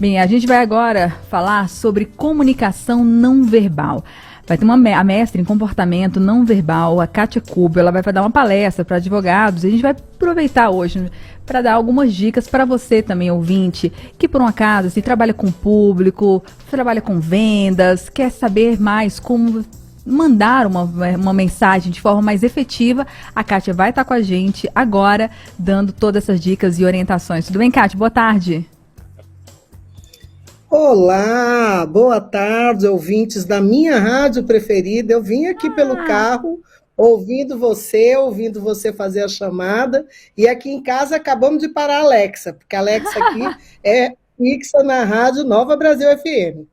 Bem, a gente vai agora falar sobre comunicação não verbal. Vai ter a mestre em comportamento não verbal, a Kátia Kubo. Ela vai dar uma palestra para advogados e a gente vai aproveitar hoje para dar algumas dicas para você também, ouvinte, que por um acaso se trabalha com público, trabalha com vendas, quer saber mais como mandar uma mensagem de forma mais efetiva. A Kátia vai estar com a gente agora, dando todas essas dicas e orientações. Tudo bem, Kátia? Boa tarde. Olá, boa tarde, ouvintes da minha rádio preferida. Eu vim aqui pelo carro, ouvindo você fazer a chamada, e aqui em casa acabamos de parar a Alexa, porque a Alexa aqui é fixa na rádio Nova Brasil FM.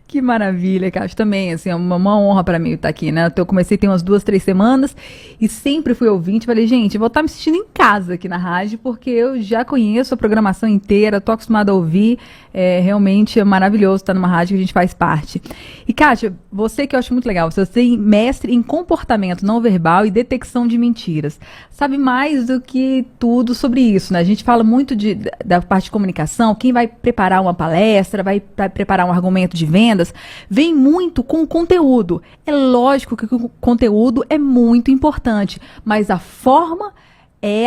Que maravilha, Cássio. Também, assim, é uma honra para mim estar aqui, né? Eu comecei tem umas 2, 3 semanas e sempre fui ouvinte. Falei, gente, eu vou estar me assistindo em casa aqui na rádio, porque eu já conheço a programação inteira, estou acostumada a ouvir. Realmente é maravilhoso estar numa rádio que a gente faz parte. E, Kátia, você que eu acho muito legal, você tem mestre em comportamento não verbal e detecção de mentiras. Sabe mais do que tudo sobre isso, né? A gente fala muito da parte de comunicação, quem vai preparar uma palestra, vai preparar um argumento de venda, vem muito com o conteúdo. É lógico que o conteúdo é muito importante, mas a forma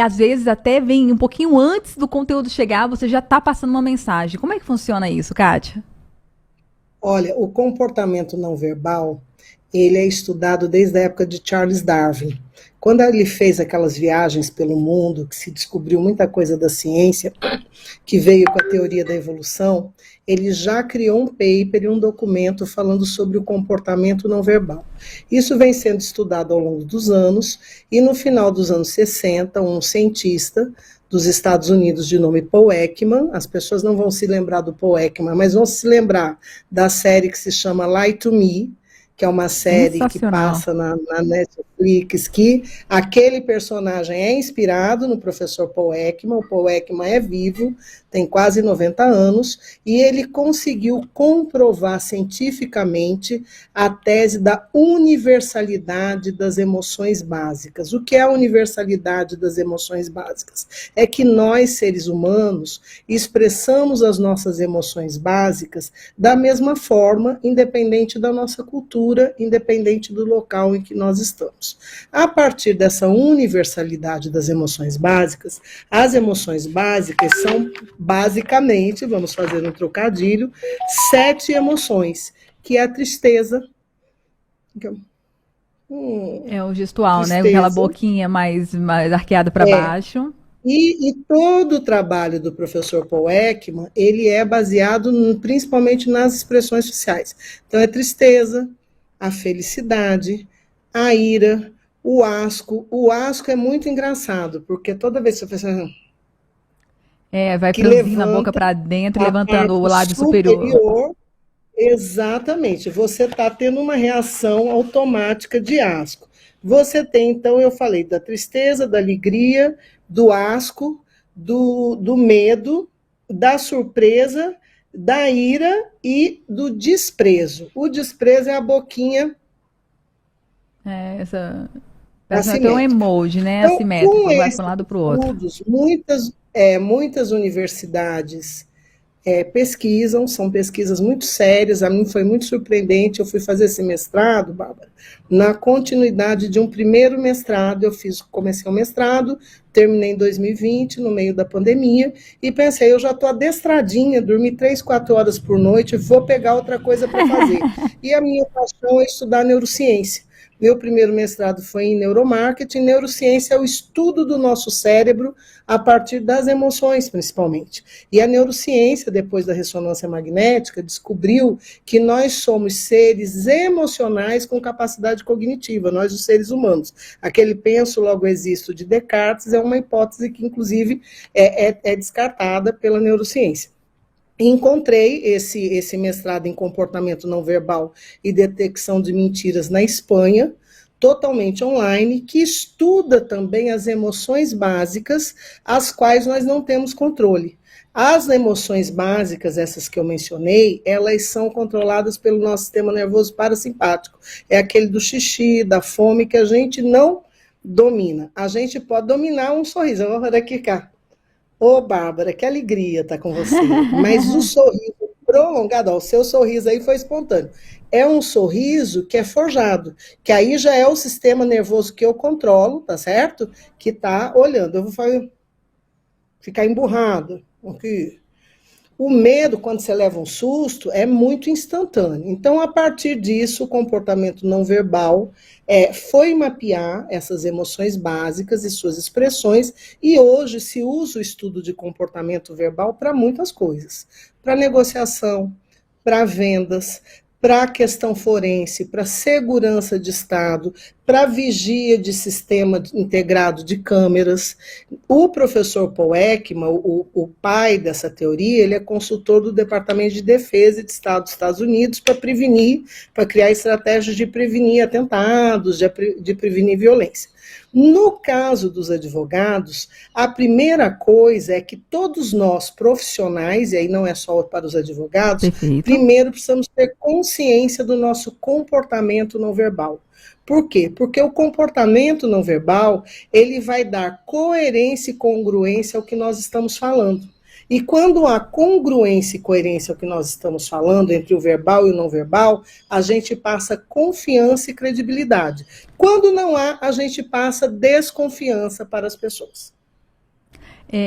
às vezes até vem um pouquinho antes do conteúdo chegar, você já está passando uma mensagem. Como é que funciona isso, Kátia? Olha, o comportamento não verbal, ele é estudado desde a época de Charles Darwin. Quando ele fez aquelas viagens pelo mundo, que se descobriu muita coisa da ciência, que veio com a teoria da evolução, ele já criou um paper e um documento falando sobre o comportamento não verbal. Isso vem sendo estudado ao longo dos anos, e no final dos anos 60, um cientista dos Estados Unidos de nome Paul Ekman, as pessoas não vão se lembrar do Paul Ekman, mas vão se lembrar da série que se chama Lie to Me, que é uma série que passa na Netflix, que aquele personagem é inspirado no professor Paul Ekman. O Paul Ekman é vivo, tem quase 90 anos, e ele conseguiu comprovar cientificamente a tese da universalidade das emoções básicas. O que é a universalidade das emoções básicas? É que nós, seres humanos, expressamos as nossas emoções básicas da mesma forma, independente da nossa cultura, independente do local em que nós estamos. A partir dessa universalidade das emoções básicas, as emoções básicas são, basicamente, vamos fazer um trocadilho, 7 emoções, que é a tristeza. É o gestual, tristeza, né? Aquela boquinha mais arqueada para baixo. E todo o trabalho do professor Paul Ekman, ele é baseado principalmente nas expressões sociais. Então, é tristeza, a felicidade, a ira, o asco. O asco é muito engraçado, porque toda vez que você faz assim, vai franzindo a boca para dentro e levantando o lábio superior. Exatamente. Você está tendo uma reação automática de asco. Você tem, então, eu falei da tristeza, da alegria, do asco, do medo, da surpresa, da ira e do desprezo. O desprezo é a boquinha parece até um emoji, né? Então, Assimétrico, vai para um lado para o outro. Muitas universidades pesquisam, são pesquisas muito sérias. A mim foi muito surpreendente. Eu fui fazer esse mestrado, Bárbara, na continuidade de um primeiro mestrado. Comecei o mestrado, terminei em 2020, no meio da pandemia, e pensei, eu já estou adestradinha, dormi 3, 4 horas por noite, vou pegar outra coisa para fazer. E a minha paixão é estudar neurociência. Meu primeiro mestrado foi em neuromarketing. Neurociência é o estudo do nosso cérebro a partir das emoções, principalmente. E a neurociência, depois da ressonância magnética, descobriu que nós somos seres emocionais com capacidade cognitiva, nós os seres humanos. Aquele penso, logo existo de Descartes é uma hipótese que, inclusive, é descartada pela neurociência. Encontrei esse mestrado em comportamento não verbal e detecção de mentiras na Espanha, totalmente online, que estuda também as emoções básicas, as quais nós não temos controle. As emoções básicas, essas que eu mencionei, elas são controladas pelo nosso sistema nervoso parasimpático. É aquele do xixi, da fome, que a gente não domina. A gente pode dominar um sorriso. Vamos aqui, cá. Ô, Bárbara, que alegria estar com você. Mas o sorriso prolongado, ó, o seu sorriso aí foi espontâneo. É um sorriso que é forjado, que aí já é o sistema nervoso que eu controlo, tá certo? Que está olhando. Eu vou ficar emburrado. Aqui. O medo, quando você leva um susto, é muito instantâneo. Então, a partir disso, o comportamento não verbal foi mapear essas emoções básicas e suas expressões, e hoje se usa o estudo de comportamento verbal para muitas coisas. Para negociação, para vendas, para a questão forense, para segurança de Estado, para vigia de sistema integrado de câmeras. O professor Paul Ekman, o pai dessa teoria, ele é consultor do Departamento de Defesa de Estado dos Estados Unidos para prevenir, para criar estratégias de prevenir atentados, de prevenir violência. No caso dos advogados, a primeira coisa é que todos nós profissionais, e aí não é só para os advogados, Perfeito. primeiro precisamos ter consciência do nosso comportamento não verbal. Por quê? Porque o comportamento não verbal, ele vai dar coerência e congruência ao que nós estamos falando. E quando há congruência e coerência ao que nós estamos falando, entre o verbal e o não verbal, a gente passa confiança e credibilidade. Quando não há, a gente passa desconfiança para as pessoas.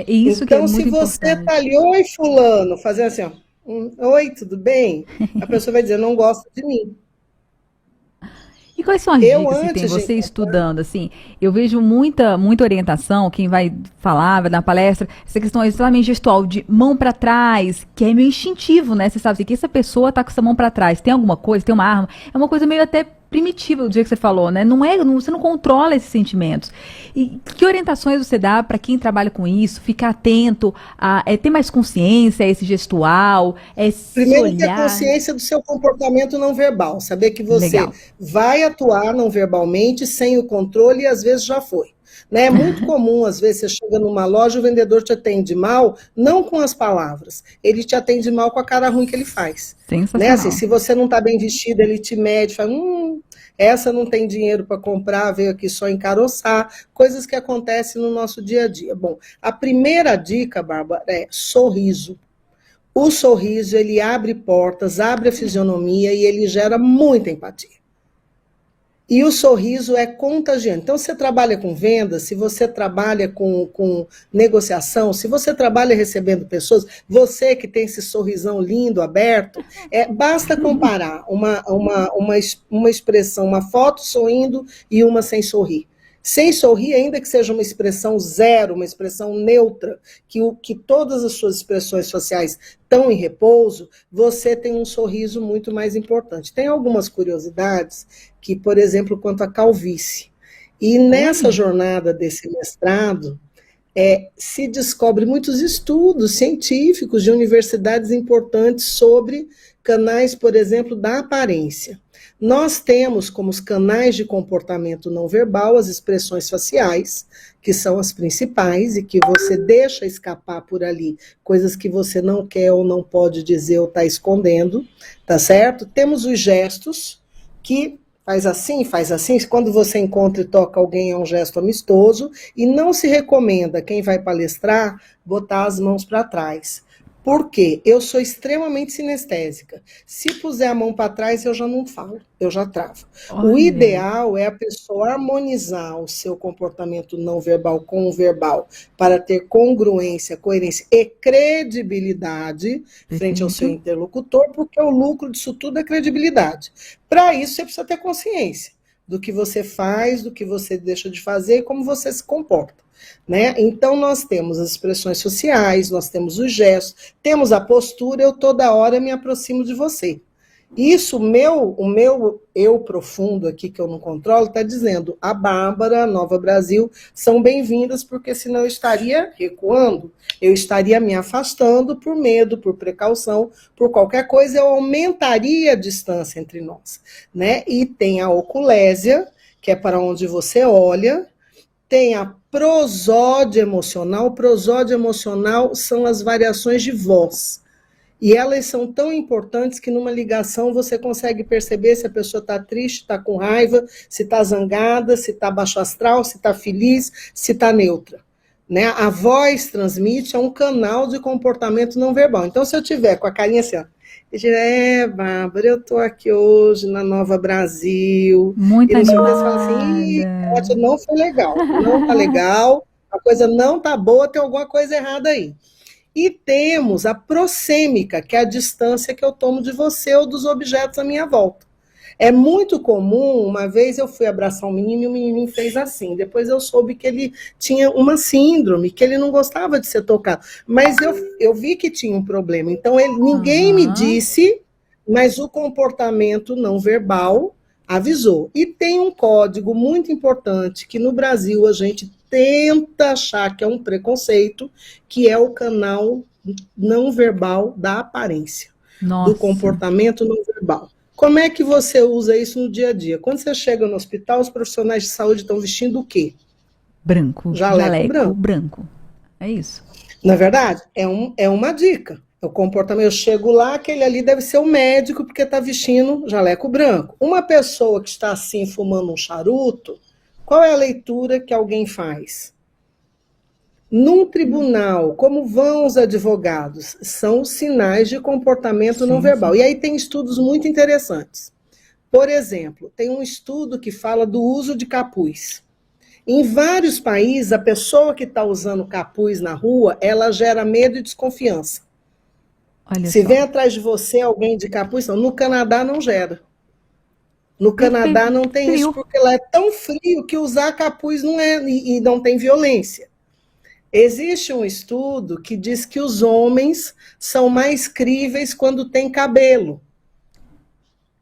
Isso então, que é muito se você importante. está ali, oi fulano, fazendo assim, ó, oi, tudo bem? A pessoa vai dizer, não gosta de mim. E quais são as Eu dicas que tem antes, você gente, estudando, assim? Eu vejo muita orientação, quem vai falar, vai dar palestra, essa questão extremamente gestual, de mão para trás, que é meio instintivo, né? Você sabe assim, que essa pessoa tá com essa mão para trás, tem alguma coisa, tem uma arma, é uma coisa meio até primitiva do jeito que você falou, né? Você não controla esses sentimentos. E que orientações você dá para quem trabalha com isso, ficar atento, ter mais consciência, esse gestual, se primeiro, ter olhar? consciência do seu comportamento não verbal. Saber que você Legal. vai atuar não verbalmente sem o controle e às vezes já foi. Né? É muito comum, às vezes, você chega numa loja, o vendedor te atende mal, não com as palavras, ele te atende mal com a cara ruim que ele faz. Né? Assim, Sensacional. se você não está bem vestido, ele te mede, fala, essa não tem dinheiro para comprar, veio aqui só encaroçar, coisas que acontecem no nosso dia a dia. Bom, a primeira dica, Bárbara, é sorriso. O sorriso, ele abre portas, abre a fisionomia e ele gera muita empatia. E o sorriso é contagiante. Então, se você trabalha com vendas, se você trabalha com negociação, se você trabalha recebendo pessoas, você que tem esse sorrisão lindo, aberto, basta comparar uma expressão, uma foto sorrindo e uma sem sorrir. Sem sorrir, ainda que seja uma expressão zero, uma expressão neutra, que todas as suas expressões sociais estão em repouso, você tem um sorriso muito mais importante. Tem algumas curiosidades que, por exemplo, quanto à calvície. E nessa jornada desse mestrado, se descobre muitos estudos científicos de universidades importantes sobre canais, por exemplo, da aparência. Nós temos como os canais de comportamento não verbal as expressões faciais, que são as principais e que você deixa escapar por ali, coisas que você não quer ou não pode dizer ou está escondendo, tá certo? Temos os gestos, que faz assim, quando você encontra e toca alguém é um gesto amistoso, e não se recomenda, quem vai palestrar, botar as mãos para trás. Por quê? Eu sou extremamente sinestésica. Se puser a mão para trás, eu já não falo, eu já travo. Olha. O ideal é a pessoa harmonizar o seu comportamento não verbal com o verbal, para ter congruência, coerência e credibilidade frente ao seu interlocutor, porque o lucro disso tudo é credibilidade. Para isso, você precisa ter consciência do que você faz, do que você deixa de fazer e como você se comporta. Né? Então, nós temos as expressões sociais, nós temos os gestos, temos a postura, eu toda hora me aproximo de você. Isso, o meu eu profundo aqui, que eu não controlo, está dizendo, a Bárbara, a Nova Brasil, são bem-vindas, porque senão eu estaria recuando, eu estaria me afastando por medo, por precaução, por qualquer coisa, eu aumentaria a distância entre nós. Né? E tem a oculésia, que é para onde você olha, tem a prosódia emocional. Prosódia emocional são as variações de voz. E elas são tão importantes que numa ligação você consegue perceber se a pessoa está triste, está com raiva, se está zangada, se está baixo astral, se está feliz, se está neutra. né? A voz transmite, é um canal de comportamento não verbal. Então, se eu tiver com a carinha assim, ó, eu dizer, Bárbara, eu tô aqui hoje na Nova Brasil, Muito e não sei o que, você fala assim, animada. Kátia, não foi legal, não tá legal, a coisa não tá boa, tem alguma coisa errada aí. E temos a proxêmica, que é a distância que eu tomo de você ou dos objetos à minha volta. É muito comum, uma vez eu fui abraçar um menino e o menininho fez assim. Depois eu soube que ele tinha uma síndrome, que ele não gostava de ser tocado. Mas eu vi que tinha um problema. Então ninguém me Aham. disse, mas o comportamento não verbal avisou. E tem um código muito importante que no Brasil a gente tenta achar que é um preconceito, que é o canal não verbal da aparência, do Nossa. comportamento não verbal. Como é que você usa isso no dia a dia? Quando você chega no hospital, os profissionais de saúde estão vestindo o quê? Branco, Jaleco jaleco, branco. branco. É isso. Na verdade, é uma dica. O comportamento, eu chego lá, aquele ali deve ser o médico, porque está vestindo jaleco branco. Uma pessoa que está assim, fumando um charuto, qual é a leitura que alguém faz? Num tribunal, como vão os advogados? São os sinais de comportamento não Sim, verbal. sim. E aí tem estudos muito interessantes. Por exemplo, tem um estudo que fala do uso de capuz. Em vários países, a pessoa que está usando capuz na rua, ela gera medo e desconfiança. Olha Se só. vem atrás de você alguém de capuz, não. No Canadá não gera. No Porque Canadá não tem isso, frio. porque lá é tão frio que usar capuz não é, e não tem violência. Existe um estudo que diz que os homens são mais críveis quando têm cabelo.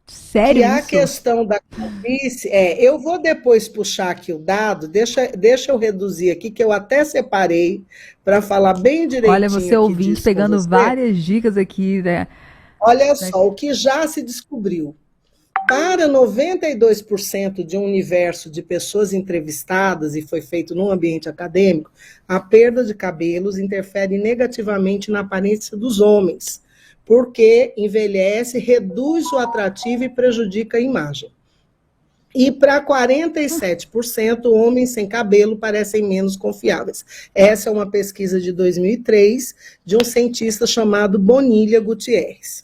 Que Sério a isso? questão da calvície eu vou depois puxar aqui o dado, deixa eu reduzir aqui, que eu até separei para falar bem Olha, direitinho você aqui ouvinte disso com pegando você. várias dicas aqui, né? Olha só, o que já se descobriu. Para 92% de um universo de pessoas entrevistadas, e foi feito num ambiente acadêmico, a perda de cabelos interfere negativamente na aparência dos homens, porque envelhece, reduz o atrativo e prejudica a imagem. E para 47%, homens sem cabelo parecem menos confiáveis. Essa é uma pesquisa de 2003 de um cientista chamado Bonilha Gutierrez.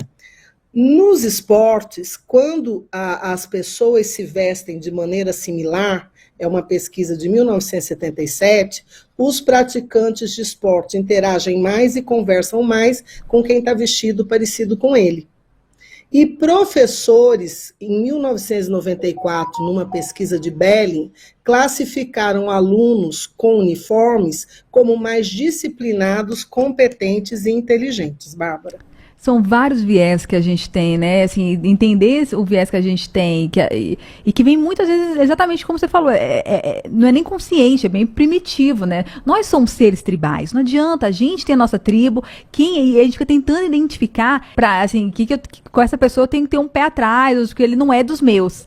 Nos esportes, quando as pessoas se vestem de maneira similar, é uma pesquisa de 1977, os praticantes de esporte interagem mais e conversam mais com quem está vestido parecido com ele. E professores, em 1994, numa pesquisa de Belling, classificaram alunos com uniformes como mais disciplinados, competentes e inteligentes, Bárbara. São vários viés que a gente tem, né? Assim, entender o viés que a gente tem e que vem muitas vezes exatamente como você falou, não é nem consciente, é bem primitivo, né? Nós somos seres tribais, não adianta, a gente tem a nossa tribo, e a gente fica tentando identificar para assim, com essa pessoa eu tenho que ter um pé atrás, porque ele não é dos meus.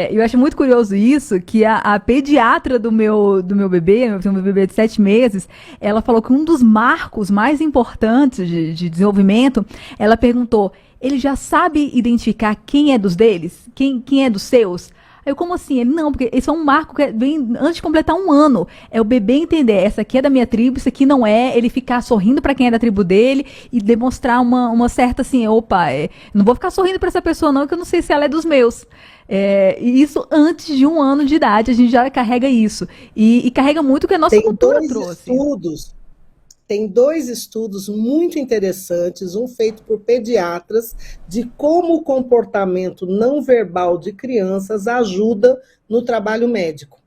Eu acho muito curioso isso, que a pediatra do meu bebê, eu tenho um bebê de 7 meses, ela falou que um dos marcos mais importantes de desenvolvimento, ela perguntou, ele já sabe identificar quem é dos deles? Quem é dos seus? Aí eu, como assim? Ele, não, porque esse é um marco que vem antes de completar um ano. É o bebê entender, essa aqui é da minha tribo, isso aqui não é, ele ficar sorrindo para quem é da tribo dele e demonstrar uma certa assim, opa, não vou ficar sorrindo para essa pessoa não, que eu não sei se ela é dos meus. E isso antes de um ano de idade, a gente já carrega isso. E carrega muito o que a nossa Tem cultura dois trouxe. estudos Tem dois estudos muito interessantes, um feito por pediatras, de como o comportamento não verbal de crianças ajuda no trabalho médico.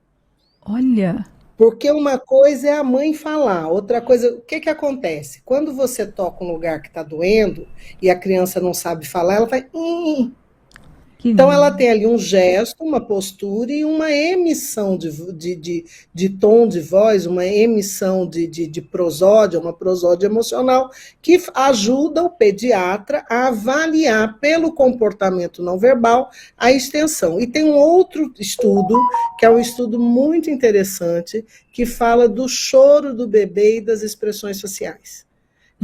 Olha, Porque uma coisa é a mãe falar, outra coisa, o que acontece? Quando você toca um lugar que está doendo e a criança não sabe falar, ela vai. que Então, ela tem ali um gesto, uma postura e uma emissão de tom de voz, uma emissão de prosódia, uma prosódia emocional, que ajuda o pediatra a avaliar pelo comportamento não verbal a extensão. E tem um outro estudo, que é um estudo muito interessante, que fala do choro do bebê e das expressões faciais.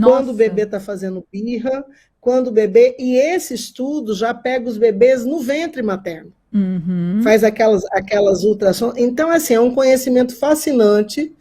Quando o bebê nossa. está fazendo birra, quando o bebê. E esse estudo já pega os bebês no ventre materno. Uhum. Faz aquelas ultrassons. Então, assim, é um conhecimento fascinante.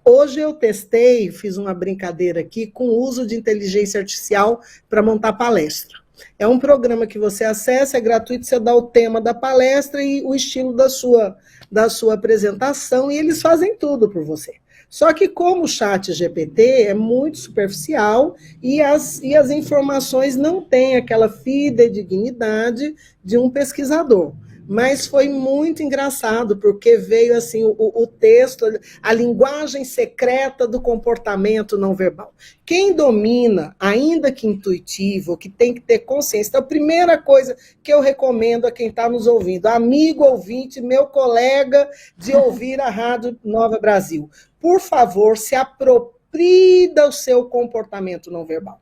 Hoje eu testei, fiz uma brincadeira aqui, com o uso de inteligência artificial para montar palestra. É um programa que você acessa, é gratuito, você dá o tema da palestra e o estilo da sua apresentação, e eles fazem tudo por você. Só que como o chat GPT é muito superficial e as informações não têm aquela fidedignidade de um pesquisador. Mas foi muito engraçado, porque veio assim o texto, a linguagem secreta do comportamento não verbal. Quem domina, ainda que intuitivo, que tem que ter consciência, então a primeira coisa que eu recomendo a quem está nos ouvindo, amigo ouvinte, meu colega de ouvir a Rádio Nova Brasil, por favor, se aproprie do seu comportamento não verbal.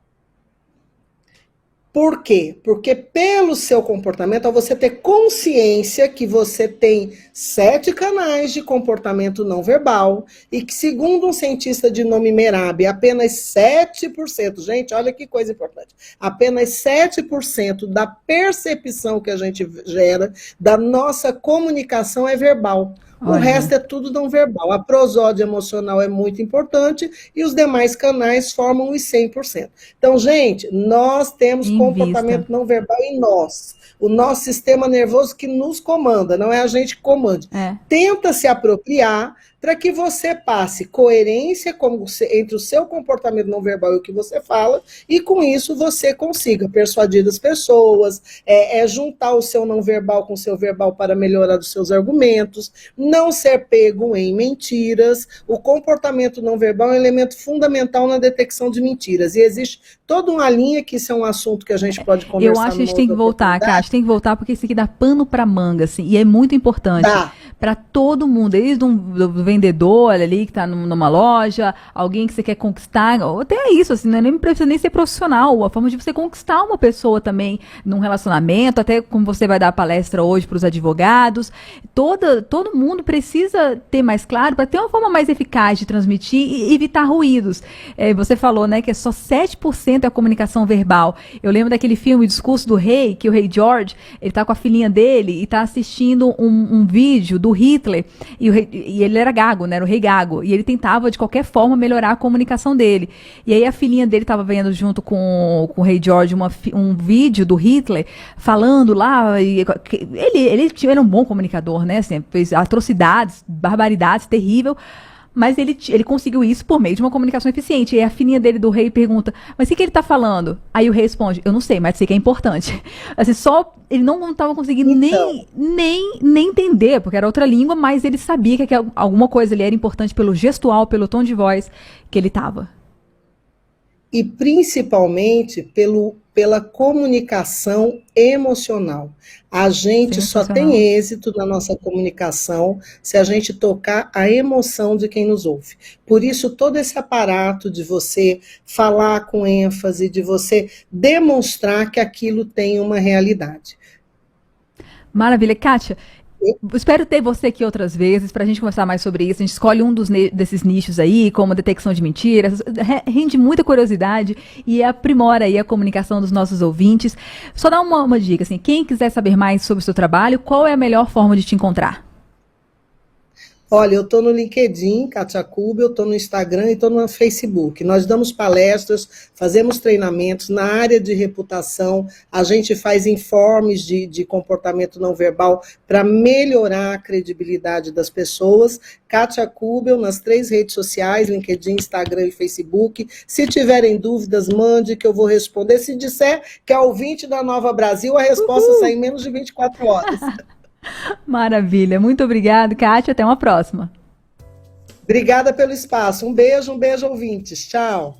Por quê? Porque pelo seu comportamento, ao você ter consciência que você tem 7 canais de comportamento não verbal e que, segundo um cientista de nome Merab, apenas 7%, gente, olha que coisa importante, apenas 7% da percepção que a gente gera da nossa comunicação é verbal. O resto é tudo não verbal. A prosódia emocional é muito importante e os demais canais formam os 100%. Então, gente, nós temos comportamento não verbal em nós. O nosso sistema nervoso que nos comanda, não é a gente que comanda. Tenta se apropriar para que você passe coerência entre o seu comportamento não verbal e o que você fala, e com isso você consiga persuadir as pessoas, juntar o seu não verbal com o seu verbal para melhorar os seus argumentos, não ser pego em mentiras. O comportamento não verbal é um elemento fundamental na detecção de mentiras, e existe toda uma linha que isso é um assunto que a gente pode conversar. Eu acho que a gente tem que voltar, Kátia, tem que voltar, porque isso aqui dá pano para manga, assim, e é muito importante para todo mundo, desde do vendedor ali que está numa loja, alguém que você quer conquistar, ou até isso, assim, não precisa nem ser profissional, a forma de você conquistar uma pessoa também num relacionamento, até como você vai dar a palestra hoje para os advogados, todo mundo precisa ter mais claro para ter uma forma mais eficaz de transmitir e evitar ruídos. Você falou, né, que é só 7% a comunicação verbal. Eu lembro daquele filme, O Discurso do Rei, que o rei George, ele tá com a filhinha dele e tá assistindo um vídeo do Hitler, e ele era gago, né, era o rei gago, e ele tentava de qualquer forma melhorar a comunicação dele. E aí a filhinha dele estava vendo junto com o rei George um vídeo do Hitler falando lá, e ele era um bom comunicador, né, assim, fez atrocidades, barbaridades, terrível, mas ele conseguiu isso por meio de uma comunicação eficiente. E aí a filhinha dele do rei pergunta, mas o que ele está falando? Aí o rei responde, eu não sei, mas sei que é importante. Assim, ele não estava conseguindo nem entender, porque era outra língua, mas ele sabia que alguma coisa ali era importante pelo gestual, pelo tom de voz que ele estava. E principalmente pela comunicação emocional. A gente só tem êxito na nossa comunicação se a gente tocar a emoção de quem nos ouve. Por isso, todo esse aparato de você falar com ênfase, de você demonstrar que aquilo tem uma realidade. Maravilha. Kátia, espero ter você aqui outras vezes para a gente conversar mais sobre isso. A gente escolhe um desses nichos aí, como detecção de mentiras, rende muita curiosidade e aprimora aí a comunicação dos nossos ouvintes. Só dá uma dica, assim, quem quiser saber mais sobre o seu trabalho, qual é a melhor forma de te encontrar? Olha, eu estou no LinkedIn, Kátia Kubi, eu estou no Instagram e estou no Facebook. Nós damos palestras, fazemos treinamentos na área de reputação, a gente faz informes de comportamento não verbal para melhorar a credibilidade das pessoas. Kátia Kubi, nas 3 redes sociais, LinkedIn, Instagram e Facebook. Se tiverem dúvidas, mande que eu vou responder. Se disser que é ouvinte da Nova Brasil, a resposta sai em menos de 24 horas. Maravilha, muito obrigada, Kátia, até uma próxima. Obrigada pelo espaço, um beijo, ouvintes, tchau.